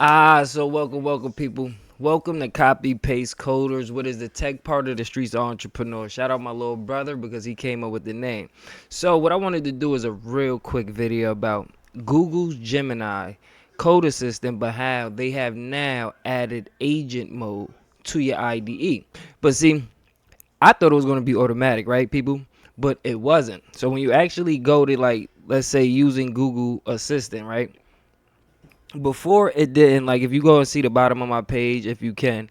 So welcome people. Welcome to Copy Paste Coders, what is the tech part of the streets of entrepreneurs. Shout out my little brother because he came up with the name. So what I wanted to do is a real quick video about Google's Gemini Code Assistant, but how they have now added agent mode to your IDE. But see, I thought it was going to be automatic, right, people? But it wasn't. So when you actually go to, like, let's say using Google Assistant, right? Before it didn't, like, if you go and see the bottom of my page, if you can,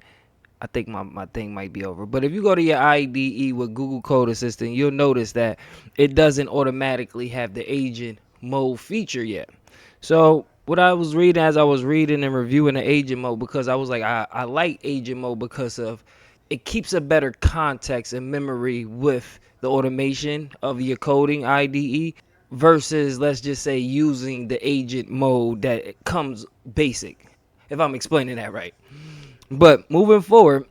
I think my thing might be over, but if you go to your IDE with Google Code Assistant, you'll notice that it doesn't automatically have the agent mode feature yet. So what I was reading as I was reading and reviewing the agent mode, because I was like, I like agent mode because of it keeps a better context and memory with the automation of your coding IDE versus, let's just say, using the agent mode that comes basic, if I'm explaining that right. But moving forward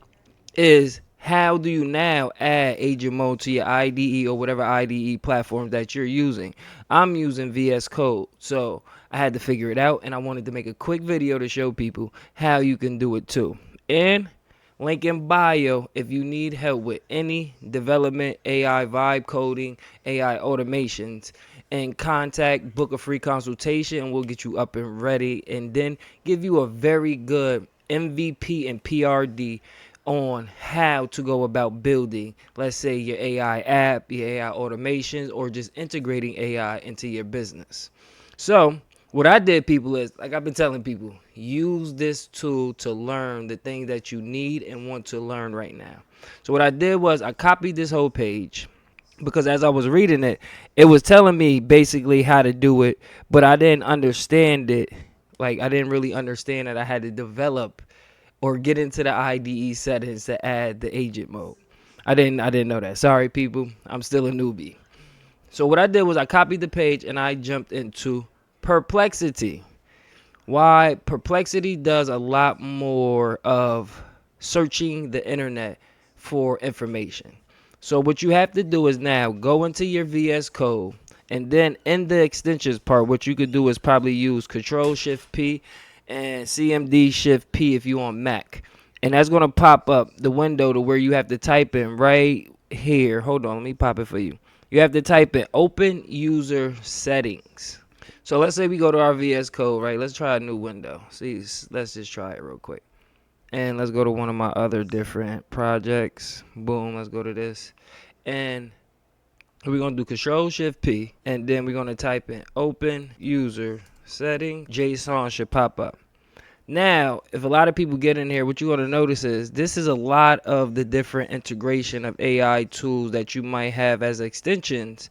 is, how do you now add agent mode to your IDE or whatever IDE platform that you're using? I'm using VS Code, so I had to figure it out, and I wanted to make a quick video to show people how you can do it too. And link in bio if you need help with any development, AI vibe coding, AI automations, and contact, book a free consultation, and we'll get you up and ready, and then give you a very good MVP and PRD on how to go about building, let's say, your AI app, your AI automations, or just integrating AI into your business. So what I did, people, is, like I've been telling people, use this tool to learn the things that you need and want to learn right now. So what I did was I copied this whole page, because as I was reading it, it was telling me basically how to do it, but I didn't understand it. Like, I didn't really understand that I had to develop or get into the IDE settings to add the agent mode. I didn't know that. Sorry, people. I'm still a newbie. So what I did was I copied the page and I jumped into Perplexity. Why? Perplexity does a lot more of searching the internet for information. So what you have to do is now go into your VS Code, and then in the extensions part, what you could do is probably use Control Shift P and CMD Shift P if you on Mac. And that's going to pop up the window to where you have to type in right here. Hold on, let me pop it for you. You have to type in Open User Settings. So let's say we go to our VS Code, right? Let's try a new window. See, let's just try it real quick. And let's go to one of my other different projects. Boom, let's go to this. And we're going to do Control Shift P. And then we're going to type in Open User Setting. JSON should pop up. Now, if a lot of people get in here, what you're going to notice is this is a lot of the different integration of AI tools that you might have as extensions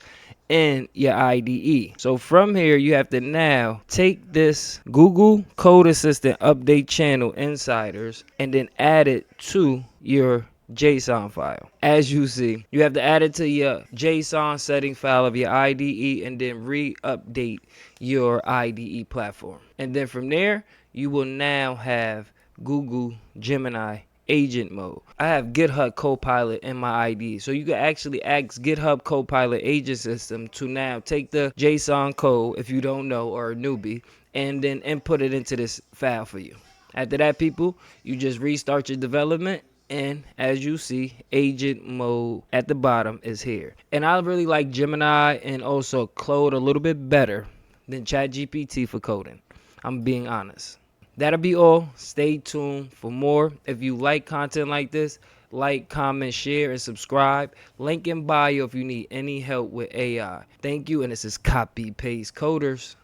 in your IDE. So from here, you have to now take this Google Code Assistant Update Channel Insiders and then add it to your JSON file. As you see, you have to add it to your JSON setting file of your IDE and then re-update your IDE platform. And then from there, you will now have Google Gemini agent mode. I have GitHub Copilot in my IDE, so you can actually ask GitHub Copilot agent system to now take the JSON code, if you don't know or a newbie, and then input it into this file for you. After that, people, you just restart your development, and as you see, agent mode at the bottom is here. And I really like Gemini and also Claude a little bit better than ChatGPT for coding. I'm being honest. That'll be all. Stay tuned for more. If you like content like this, like, comment, share, and subscribe. Link in bio if you need any help with AI. Thank you, and this is Copy Paste Coders.